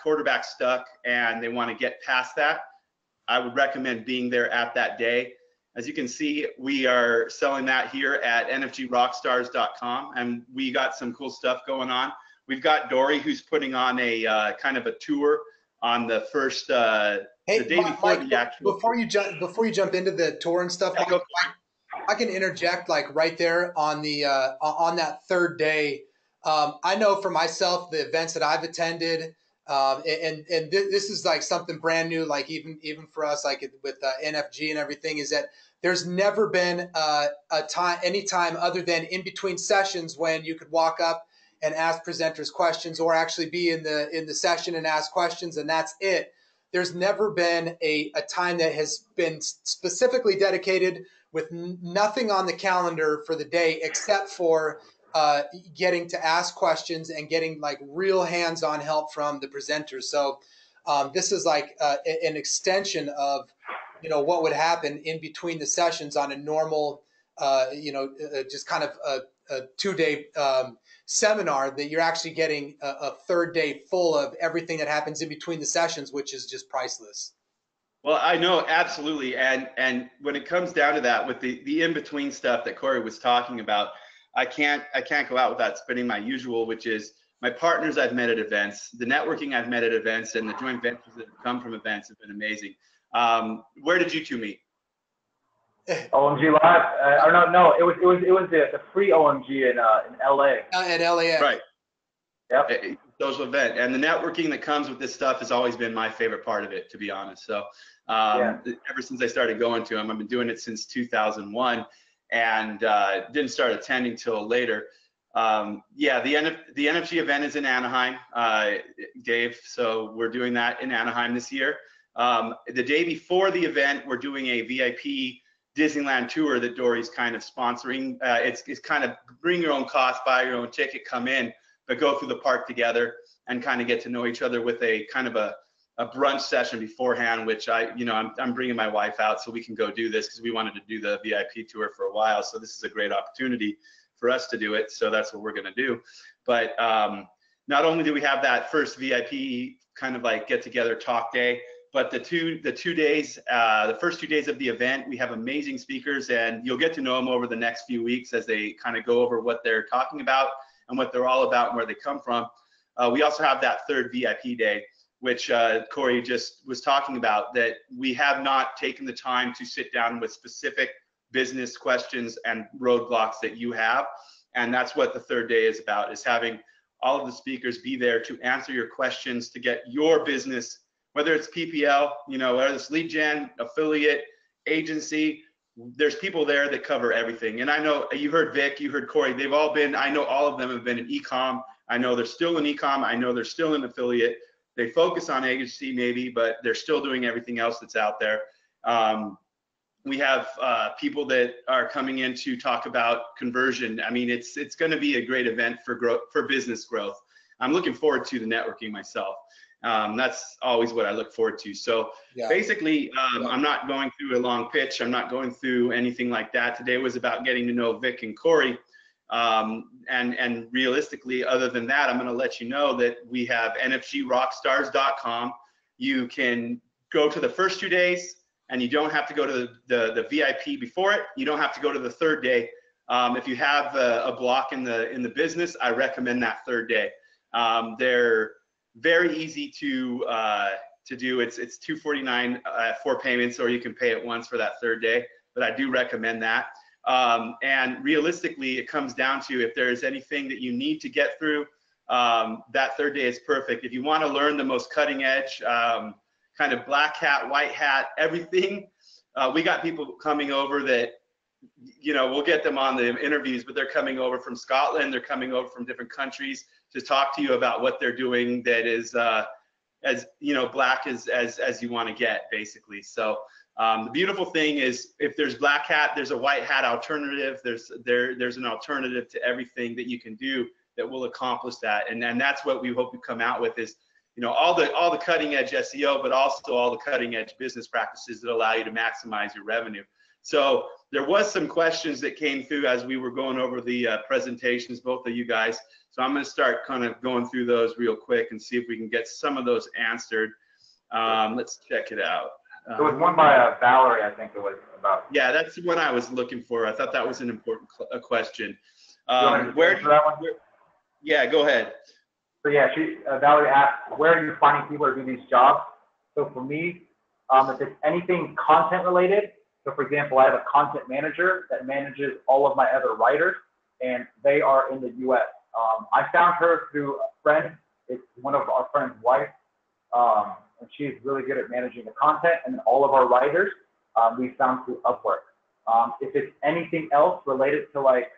quarterback stuck and they want to get past that, I would recommend being there at that day. As you can see, we are selling that here at nfgrockstars.com, and we got some cool stuff going on. We've got Dory, who's putting on a kind of a tour on the first the day before the actual. Before you jump into the tour and stuff, Mike, I can interject like right there on the on that 3rd day. I know for myself, the events that I've attended, and this is like something brand new, like even for us, like with NFG and everything, is that there's never been any time other than in between sessions when you could walk up and ask presenters questions, or actually be in the session and ask questions, and that's it. There's never been a time that has been specifically dedicated with nothing on the calendar for the day except for getting to ask questions and getting like real hands-on help from the presenters. So this is like an extension of, what would happen in between the sessions on a normal, just kind of a 2-day seminar, that you're actually getting a 3rd day full of everything that happens in between the sessions, which is just priceless. Well, I know, absolutely. And when it comes down to that, with the in-between stuff that Corey was talking about, I can't go out without spinning my usual, which is my partners I've met at events, the networking I've met at events, and the joint ventures that have come from events have been amazing. Where did you two meet? OMG Live. No, it was the free OMG in LA. At LAX. Right. Yep. Social event, and the networking that comes with this stuff has always been my favorite part of it, to be honest. So ever since I started going to them, I've been doing it since 2001, and didn't start attending till later. The NFG event is in Anaheim, Dave. So we're doing that in Anaheim this year. The day before the event, we're doing a VIP Disneyland tour that Dory's kind of sponsoring. It's kind of bring your own cost, buy your own ticket, come in, but go through the park together and kind of get to know each other with a kind of a brunch session beforehand, which I'm bringing my wife out so we can go do this, because we wanted to do the VIP tour for a while. So this is a great opportunity for us to do it. So that's what we're going to do. But not only do we have that first VIP kind of like get together talk day, but the first 2 days of the event, we have amazing speakers, and you'll get to know them over the next few weeks as they kind of go over what they're talking about and what they're all about and where they come from. We also have that 3rd VIP day, which Corey just was talking about, that we have not taken the time to sit down with specific business questions and roadblocks that you have. And that's what the third day is about, is having all of the speakers be there to answer your questions, to get your business, whether it's PPL, whether it's lead gen, affiliate, agency. There's people there that cover everything. And I know you heard Vic, you heard Corey, they've all been, I know all of them have been in e-com. I know they're still in e-com. I know they're still in affiliate. They focus on agency maybe, but they're still doing everything else that's out there. We have people that are coming in to talk about conversion. I mean, it's going to be a great event for growth, for business growth. I'm looking forward to the networking myself. That's always what I look forward to. So basically, I'm not going through a long pitch. I'm not going through anything like that. Today was about getting to know Vic and Corey. And realistically, other than that, I'm going to let you know that we have nfgrockstars.com. You can go to the first 2 days, and you don't have to go to the VIP before it. You don't have to go to the third day. If you have a block in the business, I recommend that third day. They're very easy to do. It's $249 4 payments, or you can pay it once for that third day. But I do recommend that. And realistically, it comes down to, if there's anything that you need to get through, that third day is perfect. If you want to learn the most cutting edge, kind of black hat, white hat, everything, we got people coming over that, we'll get them on the interviews, but they're coming over from Scotland, they're coming over from different countries to talk to you about what they're doing that is as black as you want to get, basically. So the beautiful thing is, if there's black hat, there's a white hat alternative. There's an alternative to everything that you can do that will accomplish that. And that's what we hope to come out with, is all the cutting edge SEO, but also all the cutting edge business practices that allow you to maximize your revenue. So there was some questions that came through as we were going over the presentations, both of you guys. So I'm going to start kind of going through those real quick and see if we can get some of those answered. Let's check it out. There was one by Valerie, I think it was about. Yeah, that's the one I was looking for. I thought that was an important question. Yeah, go ahead. So yeah, Valerie asked, where are you finding people to do these jobs? So for me, if it's anything content related, so for example, I have a content manager that manages all of my other writers, and they are in the US. I found her through a friend. It's one of our friend's wife, and she's really good at managing the content. And then all of our writers, we found through Upwork. If it's anything else related to like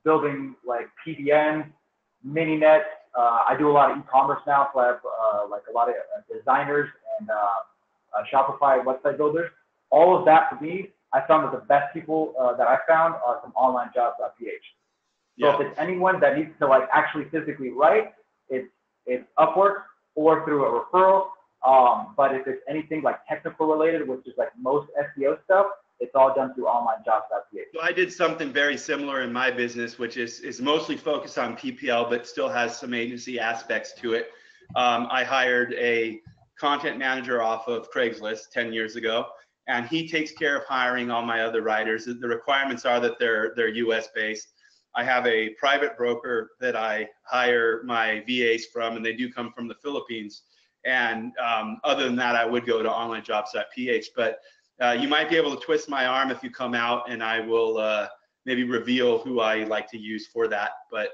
building like PBN, mini nets, I do a lot of e-commerce now, so I have like a lot of designers and Shopify website builders. All of that, for me, I found that the best people that I found are from onlinejobs.ph. So if it's anyone that needs to like actually physically write, it's Upwork or through a referral. But if it's anything like technical related, which is like most SEO stuff, it's all done through onlinejobs.ph. So I did something very similar in my business, which is mostly focused on PPL, but still has some agency aspects to it. I hired a content manager off of Craigslist 10 years ago, and he takes care of hiring all my other writers. The requirements are that they're US based. I have a private broker that I hire my VAs from, and they do come from the Philippines. And other than that, I would go to onlinejobs.ph. But you might be able to twist my arm if you come out, and I will maybe reveal who I like to use for that. But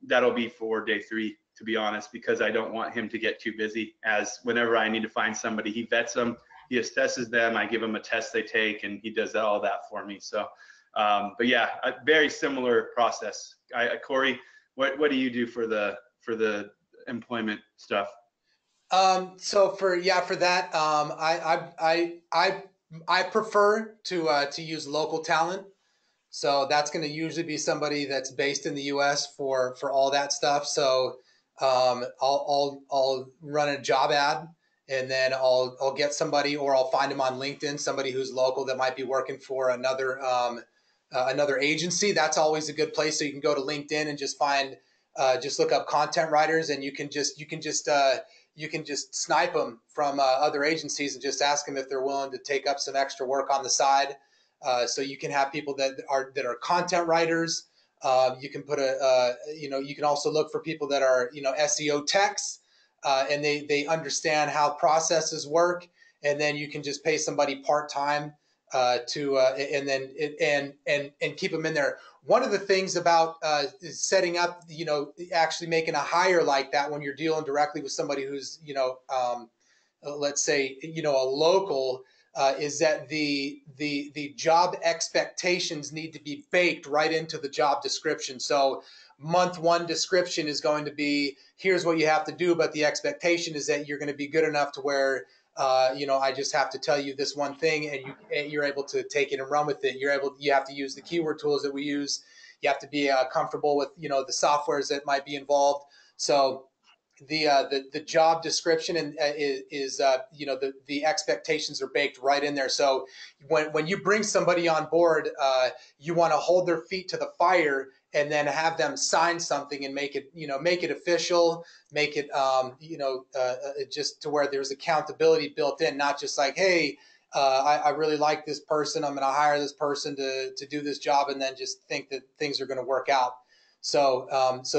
that'll be for day 3, to be honest, because I don't want him to get too busy. As whenever I need to find somebody, he vets them, he assesses them, I give them a test they take, and he does all that for me. So, but yeah, a very similar process. Corey, what do you do for the employment stuff? So for that, I prefer to use local talent. So that's going to usually be somebody that's based in the U.S. for all that stuff. So I'll run a job ad, and then I'll get somebody, or I'll find them on LinkedIn, somebody who's local that might be working for another agency. That's always a good place. So you can go to LinkedIn and just find just look up content writers, and you can just snipe them from other agencies and just ask them if they're willing to take up some extra work on the side. So you can have people that are content writers. You can put you can also look for people that are, SEO techs, and they understand how processes work. And then you can just pay somebody part-time and keep them in there. One of the things about setting up, actually making a hire like that when you're dealing directly with somebody who's, let's say, a local, is that the job expectations need to be baked right into the job description. So month one description is going to be, here's what you have to do, but the expectation is that you're going to be good enough to where, I just have to tell you this one thing, and you're able to take it and run with it. You have to use the keyword tools that we use. You have to be comfortable with, the softwares that might be involved. So the job description is the expectations are baked right in there. So when you bring somebody on board, you want to hold their feet to the fire and then have them sign something and make it official, make it just to where there's accountability built in, not just like, hey, I really like this person, I'm going to hire this person to do this job, and then just think that things are going to work out. So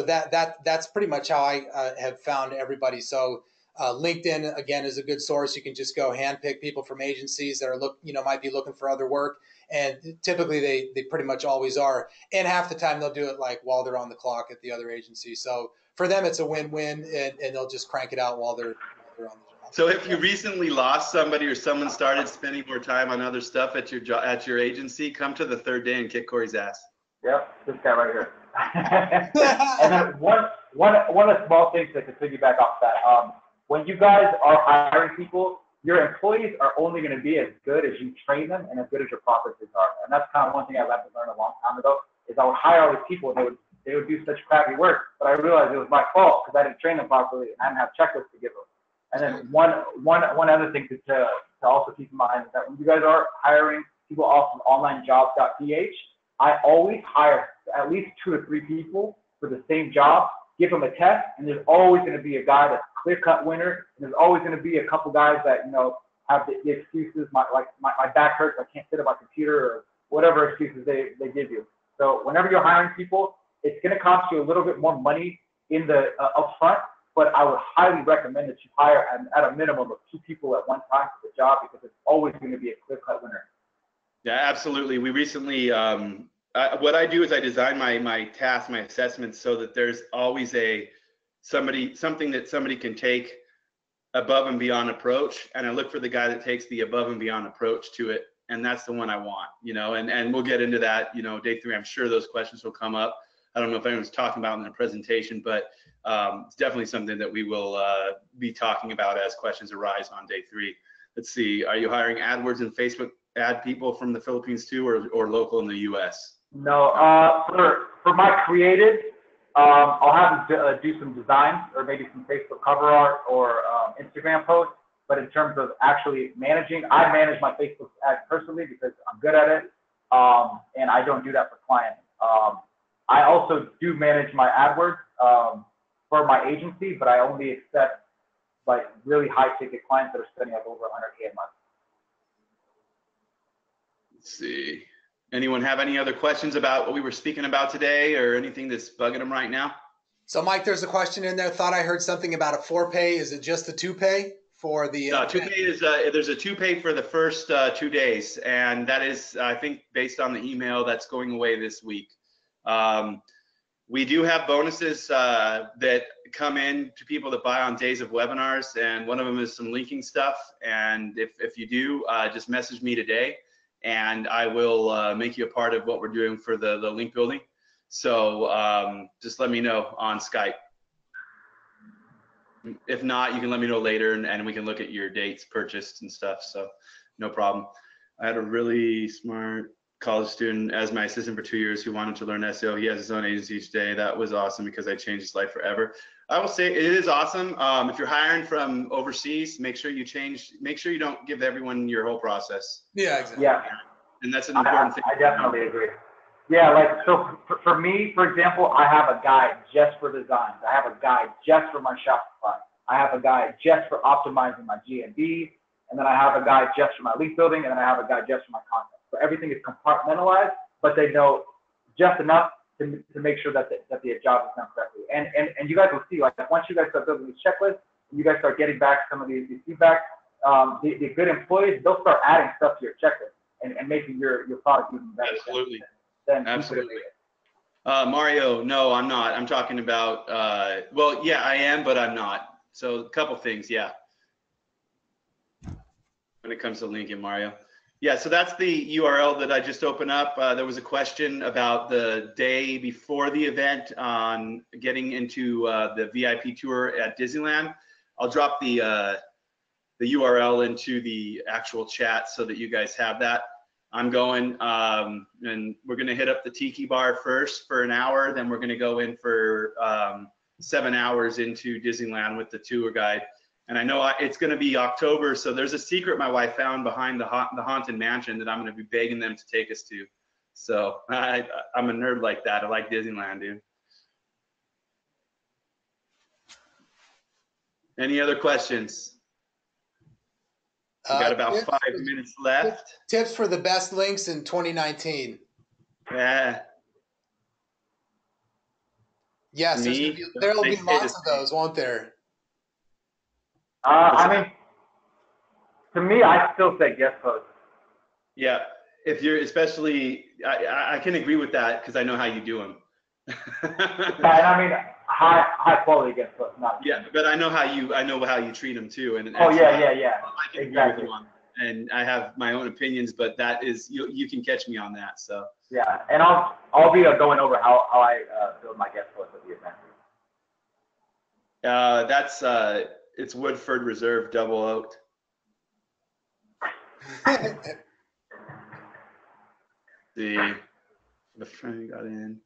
that's pretty much how I have found everybody. So LinkedIn, again, is a good source. You can just go handpick people from agencies that are might be looking for other work. And typically they pretty much always are. And half the time they'll do it like while they're on the clock at the other agency. So for them, it's a win-win, and they'll just crank it out while they're on the job. So if you recently lost somebody or someone started spending more time on other stuff at your agency, come to the third day and kick Corey's ass. Yep, this guy right here. And then one of the small things that to piggyback off that, when you guys are hiring people, your employees are only going to be as good as you train them and as good as your processes are. And that's kind of one thing I had to learn a long time ago, is I would hire all these people and they would do such crappy work, but I realized it was my fault because I didn't train them properly and I didn't have checklists to give them. And then one other thing to also keep in mind is that when you guys are hiring people off of onlinejobs.ph, I always hire at least 2 to 3 people for the same job, give them a test, and there's always going to be a guy that's clear-cut winner, and there's always going to be a couple guys that, have the excuses, my back hurts, I can't sit at my computer, or whatever excuses they give you. So whenever you're hiring people, it's going to cost you a little bit more money in the upfront, but I would highly recommend that you hire at a minimum of 2 people at one time for the job, because it's always going to be a clear-cut winner. Yeah, absolutely. We recently, what I do is I design my tasks, my assessments, so that there's always something that somebody can take above and beyond approach, and I look for the guy that takes the above and beyond approach to it, and that's the one I want, and we'll get into that, day 3. I'm sure those questions will come up. I don't know if anyone's talking about in the presentation, but it's definitely something that we will be talking about as questions arise on day 3. Let's see, are you hiring AdWords and Facebook ad people from the Philippines too, or local in the US? No, for my creative, I'll have to do some designs or maybe some Facebook cover art or Instagram posts. But in terms of actually managing, I manage my Facebook ads personally because I'm good at it, and I don't do that for clients. I also do manage my AdWords for my agency, but I only accept like really high ticket clients that are spending like over $100K a month. Let's see. Anyone have any other questions about what we were speaking about today, or anything that's bugging them right now? So Mike, there's a question in there. Thought I heard something about a 4-pay. Is it just the 2-pay for the? 2-pay is there's a 2-pay for the first 2 days, and that is, I think, based on the email that's going away this week. We do have bonuses that come in to people that buy on days of webinars, and one of them is some linking stuff. And if you do, just message me today, and I will make you a part of what we're doing for the link building. So just let me know on Skype. If not, you can let me know later, and we can look at your dates purchased and stuff. So no problem. I had a really smart college student as my assistant for 2 years who wanted to learn SEO. He has his own agency each day. That was awesome because I changed his life forever. I will say it is awesome. If you're hiring from overseas, make sure you don't give everyone your whole process. Yeah, exactly. Yeah. And that's an important thing. I definitely agree. Yeah, like, so for me, for example, I have a guide just for designs. I have a guide just for my Shopify. I have a guide just for optimizing my GMB. And then I have a guide just for my link building. And then I have a guide just for my content. So everything is compartmentalized, but they know just enough to make sure that the job is done correctly. And you guys will see, like, once you guys start building these checklists, and you guys start getting back some of these feedback, the good employees, they'll start adding stuff to your checklist. and making your product even better. Absolutely. Than Absolutely. Mario, no, I'm not. I'm talking about, well, yeah, I am, but I'm not. So a couple things, yeah. When it comes to linking, Mario. Yeah, so that's the URL that I just opened up. There was a question about the day before the event on getting into the VIP tour at Disneyland. I'll drop the URL into the actual chat so that you guys have that. I'm going, and we're gonna hit up the Tiki Bar first for an hour, then we're gonna go in for 7 hours into Disneyland with the tour guide. And I know it's going to be October, so there's a secret my wife found behind the Haunted Mansion that I'm going to be begging them to take us to. So I'm a nerd like that. I like Disneyland, dude. Any other questions? We got about 5 minutes left. Tips for the best links in 2019. Yeah. Yes, there'll be lots of those, won't there? I mean, to me, I still say guest posts. Yeah, if you're especially, I can agree with that because I know how you do them. Yeah, and I mean, high quality guest posts, not. Yeah, but I know how you treat them too, and oh yeah. I can exactly. agree with you on that. And I have my own opinions, but that is you can catch me on that. So yeah, and I'll be going over how I build my guest posts at the event. That's it's Woodford Reserve double oaked. The friend got in.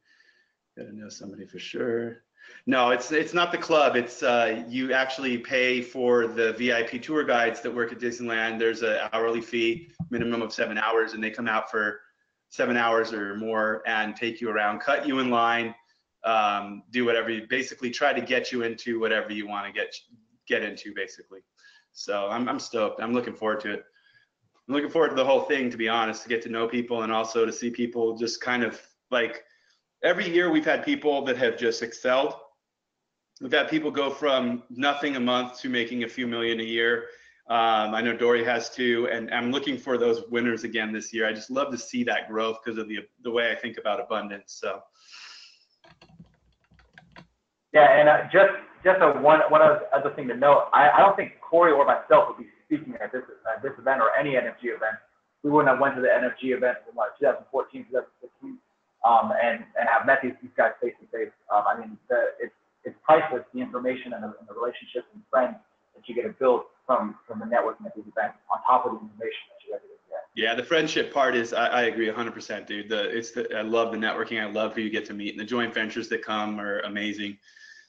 Gotta know somebody for sure. No, it's not the club. It's you actually pay for the VIP tour guides that work at Disneyland. There's an hourly fee, minimum of 7 hours, and they come out for 7 hours or more and take you around, cut you in line, do whatever. You basically try to get you into whatever you want to get into, basically. So I'm stoked. I'm looking forward to it. I'm looking forward to the whole thing, to be honest, to get to know people and also to see people just kind of like every year we've had people that have just excelled. We've had people go from nothing a month to making a few million a year. I know Dory has too, and I'm looking for those winners again this year. I just love to see that growth because of the way I think about abundance. So. Yeah, and just one other thing to note. I don't think Corey or myself would be speaking at this event or any NFG event. We wouldn't have went to the NFG event in 2014, 2015, and have met these guys face to face. I mean, it's priceless, the information and the relationships and friends that you get to build from the networking at these events, on top of the information that you get to get. Yeah, the friendship part is, I agree 100%, dude. I love the networking. I love who you get to meet, and the joint ventures that come are amazing.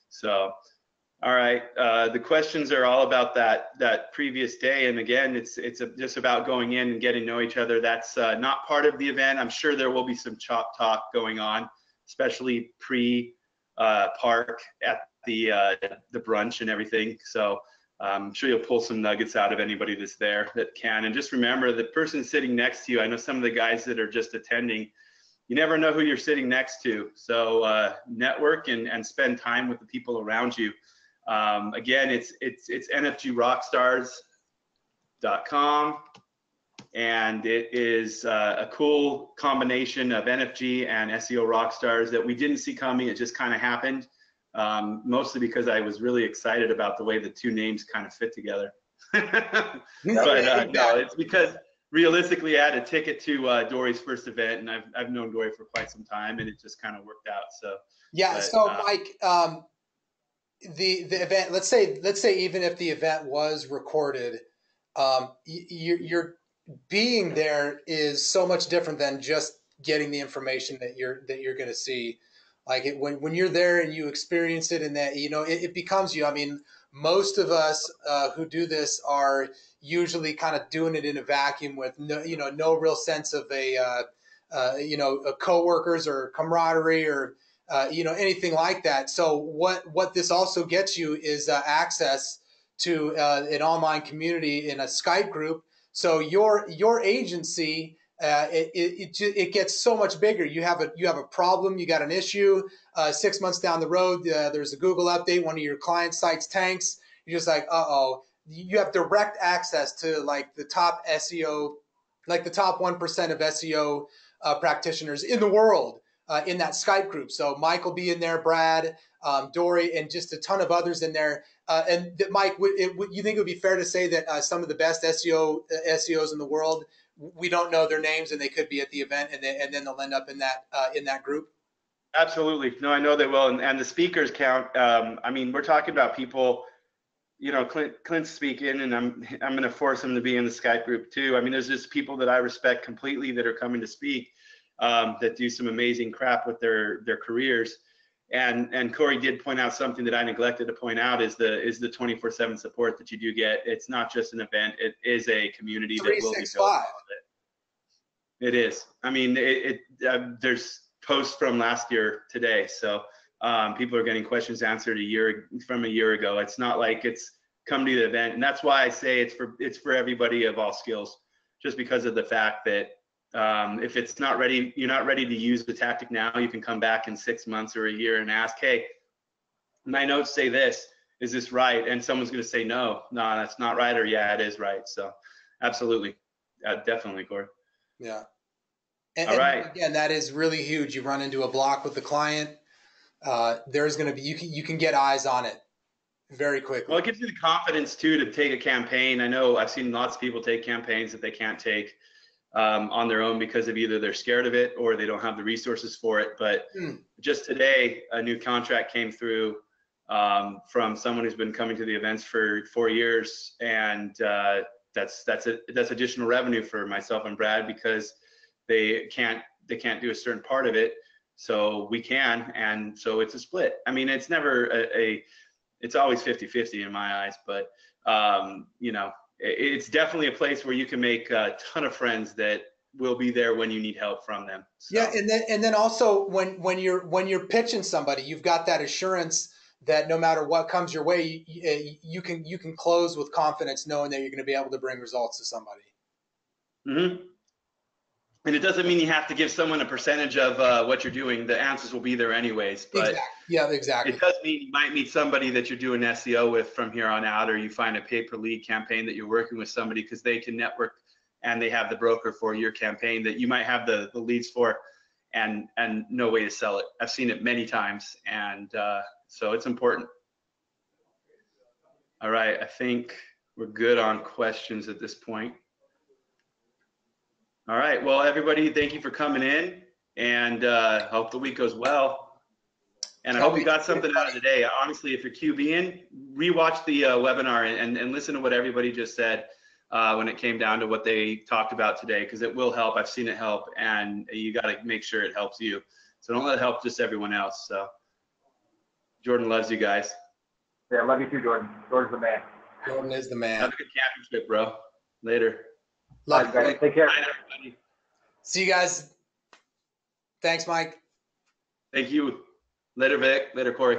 So, all right, the questions are all about that previous day, and again, it's just about going in and getting to know each other. That's not part of the event. I'm sure there will be some chop talk going on, especially pre-park at the brunch and everything. So I'm sure you'll pull some nuggets out of anybody that's there that can. And just remember, the person sitting next to you, I know some of the guys that are just attending, you never know who you're sitting next to. So network and spend time with the people around you. Again, it's nfgrockstars.com, and it is a cool combination of NFG and SEO Rockstars that we didn't see coming. It just kind of happened, mostly because I was really excited about the way the two names kind of fit together. But no, it's because realistically, I had a ticket to Dory's first event, and I've known Dory for quite some time, and it just kind of worked out. So yeah. But, so Mike, the event. Let's say even if the event was recorded, you're being there is so much different than just getting the information that you're going to see. Like when you're there and you experience it, and that it becomes you. I mean, most of us who do this are usually kind of doing it in a vacuum with no real sense of a coworkers or camaraderie or anything like that. So what this also gets you is access to an online community in a Skype group. So your agency, it gets so much bigger. You have a problem, you got an issue. 6 months down the road, there's a Google update. One of your client sites tanks. You're just like, uh-oh. You have direct access to like the top SEO like the top 1% of SEO practitioners in the world in that Skype group. So Mike will be in there, Brad, Dory, and just a ton of others in there. Mike, you think it would be fair to say that some of the best SEOs in the world, we don't know their names, and they could be at the event, and then they'll end up in that group? Absolutely. No, I know they will. And the speakers count. I mean, we're talking about people, you know, Clint's speaking, and I'm going to force him to be in the Skype group too. I mean, there's just people that I respect completely that are coming to speak, that do some amazing crap with their careers. And Corey did point out something that I neglected to point out is the 24/7 support that you do get. It's not just an event; it is a community that will be built off of it. It is. I mean, there's posts from last year today, so people are getting questions answered from a year ago. It's not like it's come to the event, and that's why I say it's for everybody of all skills, just because of the fact that if it's not ready, you're not ready to use the tactic now, you can come back in 6 months or a year and ask, hey, my notes say this, is this right? And someone's going to say no, that's not right, or yeah, it is right. So absolutely, definitely, Corey. Yeah. All right. And again, that is really huge. You run into a block with the client. There's going to be, you can get eyes on it very quickly. Well, it gives you the confidence too to take a campaign. I know I've seen lots of people take campaigns that they can't take on their own because of either they're scared of it or they don't have the resources for it. But just today, a new contract came through from someone who's been coming to the events for 4 years, and that's additional revenue for myself and Brad because they can't do a certain part of it, so we can, and so it's a split. I mean, it's never it's always 50-50 in my eyes, but you know, it's definitely a place where you can make a ton of friends that will be there when you need help from them. So. Yeah, and then also when you're pitching somebody, you've got that assurance that no matter what comes your way, you can close with confidence, knowing that you're going to be able to bring results to somebody. Mm-hmm. And it doesn't mean you have to give someone a percentage of what you're doing. The answers will be there anyways. But exactly. Yeah, exactly. It does mean you might meet somebody that you're doing SEO with from here on out, or you find a pay-per-lead campaign that you're working with somebody because they can network and they have the broker for your campaign that you might have the leads for, and no way to sell it. I've seen it many times, and so it's important. All right, I think we're good on questions at this point. All right, well, everybody, thank you for coming in, and hope the week goes well. And I hope you got something out of the day. Honestly, if you're QBing, rewatch the webinar and listen to what everybody just said when it came down to what they talked about today, because it will help. I've seen it help, and you got to make sure it helps you. So don't let it help just everyone else. So Jordan loves you guys. Yeah, I love you too, Jordan. Jordan's the man. Jordan is the man. Have a good camping trip, bro. Later. Love you, guys. Take care. Bye, everybody. See you guys. Thanks, Mike. Thank you. Later, Vic. Later, Corey.